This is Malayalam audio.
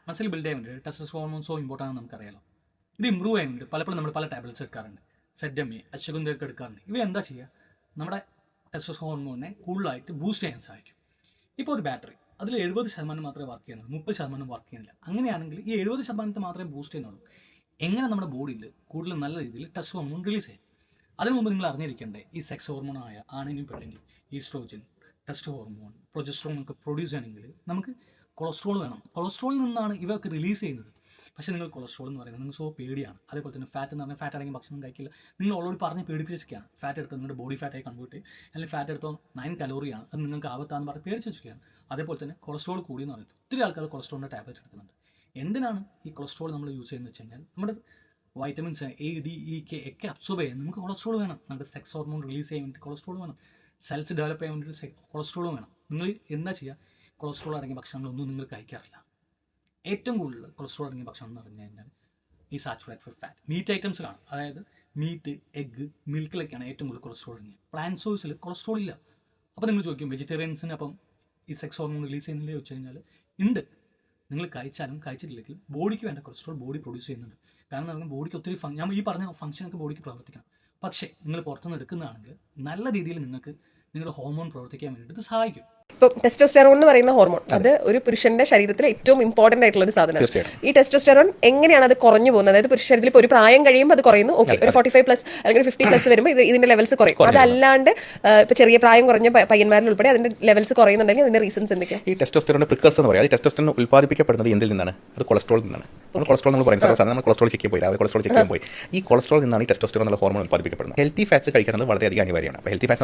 മസിൽ ബിൽഡ് ചെയ്യാൻ വേണ്ടി ടെസ്റ്റോസ്റ്ററോൺ ഹോർമോൺ സോ ഇമ്പോർട്ടൻ്റ് ആണെന്ന് നമുക്കറിയാലോ. ഇത് ഇമ്പ്രൂവ് ചെയ്യാൻ വേണ്ടി പലപ്പോഴും നമ്മൾ പല ടാബ്ലറ്റ്സ് എടുക്കാറുണ്ട്, സെഡമി, അശ്വഗന്ധയൊക്കെ എടുക്കാറുണ്ട്. ഇവ എന്താ ചെയ്യുക, നമ്മുടെ ടെസ്റ്റോസ്റ്ററോൺ ഹോർമോണിനെ കൂടുതലായിട്ട് ബൂസ്റ്റ് ചെയ്യാൻ സഹായിക്കും. ഇപ്പോൾ ഒരു ബാറ്ററി അതിൽ 70% മാത്രമേ വർക്ക് ചെയ്യുന്നുള്ളൂ, 30% വർക്ക് ചെയ്യുന്നില്ല. അങ്ങനെയാണെങ്കിൽ ഈ 70% മാത്രമേ ബൂസ്റ്റ് ചെയ്യുന്നുള്ളൂ. എങ്ങനെ നമ്മുടെ ബോഡിയിൽ കൂടുതൽ നല്ല രീതിയിൽ ടെസ്റ്റ് ഹോർമോൺ റിലീസ് ചെയ്യും? അതിനു മുമ്പ് നിങ്ങൾ അറിഞ്ഞിരിക്കേണ്ടേ ഈ സെക്സ് ഹോർമോണായ ആണിനും പെണ്ണിനും ഈസ്ട്രോജൻ, ടെസ്റ്റ് ഹോർമോൺ, പ്രൊജസ്ട്രോൺ ഒക്കെ പ്രൊഡ്യൂസ് ചെയ്യണമെങ്കിൽ നമുക്ക് കൊളസ്ട്രോൾ വേണം. കൊളസ്ട്രോളിൽ നിന്നാണ് ഇവയൊക്കെ റിലീസ് ചെയ്യുന്നത്. പക്ഷേ നിങ്ങൾ കൊളസ്ട്രോൾ എന്ന് പറയുന്നത് നിങ്ങൾ സോ പേടിയാണ്. അതേപോലെ തന്നെ ഫാറ്റ് എന്ന് പറഞ്ഞാൽ ഫാറ്റ് അടങ്ങിയ ഭക്ഷണം കഴിക്കില്ല. നിങ്ങൾ ഓൾറെഡി പറഞ്ഞ് പേടിപ്പിച്ചിരിക്കുകയാണ്. ഫാറ്റ് എടുത്ത് നിങ്ങളുടെ ബോഡി ഫാറ്റായി കൺവേർട്ട് ചെയ്യും, അല്ലെങ്കിൽ ഫാറ്റ് എടുത്തോ 9 കലോറിയാണ്, അത് നിങ്ങൾക്ക് ആപത്താന്ന് പറഞ്ഞ് പേടിച്ച് വെച്ചിരിക്കുകയാണ്. അതേപോലെ തന്നെ കൊളസ്ട്രോൾ കൂടി എന്ന് പറയുന്നത് ഒത്തിരി ആൾക്കാർ കൊളസ്ട്രോളിൻ്റെ ടാബ്ലറ്റ് എടുക്കുന്നുണ്ട്. എന്തിനാണ് ഈ കൊളസ്ട്രോൾ നമ്മൾ യൂസ് ചെയ്യുന്നത് വെച്ച് കഴിഞ്ഞാൽ നമ്മുടെ vitamins A, D, E, K ഒക്കെ അബ്സോർബ് ചെയ്യാൻ നമുക്ക് കൊളസ്ട്രോൾ വേണം. നമ്മുടെ സെക്സ് ഹോർമോൺ റിലീസ് ചെയ്യാൻ വേണ്ടി കൊളസ്ട്രോൾ വേണം. സെൽസ് ഡെവലപ്പ് ചെയ്യാൻ വേണ്ടി കൊളസ്ട്രോൾ വേണം. നിങ്ങൾ എന്താ ചെയ്യുക, കൊളസ്ട്രോൾ അടങ്ങിയ ഭക്ഷണങ്ങളൊന്നും നിങ്ങൾ കഴിക്കാറില്ല. ഏറ്റവും കൂടുതൽ കൊളസ്ട്രോൾ അടങ്ങിയ ഭക്ഷണം എന്ന് പറഞ്ഞു കഴിഞ്ഞാൽ ഈ സാച്ചുറേറ്റഡ് ഫാറ്റ് മീറ്റ് ഐറ്റംസിലാണ്. അതായത് മീറ്റ്, എഗ്ഗ്, മിൽക്കിലൊക്കെയാണ് ഏറ്റവും കൂടുതൽ കൊളസ്ട്രോൾ അടങ്ങിയത്. പ്ലാന്റ് സോഴ്സിൽ കൊളസ്ട്രോൾ ഇല്ല. അപ്പോൾ നിങ്ങൾ ചോദിക്കും വെജിറ്റേറിയൻസിന് അപ്പം ഈ സെക്സ് ഹോർമോൺ റിലീസ് ചെയ്യുന്നില്ലേ ചോദിച്ചു കഴിഞ്ഞാൽ ഉണ്ട്. നിങ്ങൾ കഴിച്ചാലും കഴിച്ചിട്ടില്ലെങ്കിൽ ബോഡിക്ക് വേണ്ട കൊളസ്ട്രോൾ ബോഡി പ്രൊഡ്യൂസ് ചെയ്യുന്നുണ്ട്. കാരണം നമുക്ക് ബോഡിക്ക് ഒത്തിരി ഞാൻ ഈ പറഞ്ഞ ഫംഗ്ഷനൊക്കെ ബോഡിക്ക് പ്രവർത്തിക്കണം. പക്ഷേ നിങ്ങൾ പുറത്തുനിന്ന് എടുക്കുന്നതാണെങ്കിൽ നല്ല രീതിയിൽ നിങ്ങൾക്ക് നിങ്ങളുടെ ഹോർമോൺ പ്രവർത്തിക്കാൻ വേണ്ടിയിട്ട് സഹായിക്കും. ഇപ്പം ടെസ്റ്റോസ്റ്റെറോൺ എന്ന് പറയുന്ന ഹോർമോൺ അത് ഒരു പുരുഷന്റെ ശരീരത്തിൽ ഏറ്റവും ഇമ്പോർട്ടന്റ് ആയിട്ടുള്ള ഒരു സാധനമാണ്. ഈ ടെസ്റ്റോസ്റ്റെറോൺ എങ്ങനെയാണ് അത് കുറഞ്ഞു പോകുന്നത്? അതായത് പുരുഷ ശരീരത്തിൽ ഇപ്പോൾ ഒരു പ്രായം കഴിയുമ്പോൾ അത് കുറയുന്നു, ഓക്കെ, ഒരു 45+ അല്ലെങ്കിൽ 50+ വരുമ്പോൾ ഇതിന്റെ ലെവൽസ് കുറയും. അതല്ലാണ്ട് ഇപ്പൊ ചെറിയ പ്രായം കുറഞ്ഞ പയ്യന്മാരിൽ ഉൾപ്പെടെ അതിന്റെ ലെവൽസ് കുറയുന്നുണ്ടെങ്കിൽ അതിന്റെ റീസൺസ് എന്തൊക്കെയാണ്? ഈ ടെസ്റ്റോസ്റ്റെറോണിന്റെ പ്രിക്കഴ്സർ എന്ന് പറയുന്നത് ടെസ്റ്റോസ്റ്റെറോൺ ഉൽപ്പാദിപ്പിക്കപ്പെടുന്നത് എന്തിൽ നിന്നാണ്? അത് കൊളസ്ട്രോളിൽ നിന്നാണ്. നമ്മൾ കൊളസ്ട്രോൾ നമ്മൾ പറയുന്ന സാധനം നമ്മൾ കൊളസ്ട്രോൾ ചെക്ക് പോയി, കൊളസ്ട്രോൾ ചെക്ക് പോയി. ഈ കൊളസ്ട്രോൾ നിന്നാണ് ഈ ടെസ്റ്റോസ്റ്റെറോൺ എന്നുള്ള ഹോർമോൺ ഉൽപ്പാദിപ്പിക്കപ്പെടുന്നത്. ഹെൽത്തി ഫാറ്റ്സ് കഴിക്കുന്നത് വളരെയധികം അനിവാര്യമാണ്. അപ്പോൾ ഹെൽത്തി ഫാറ്റ്സ്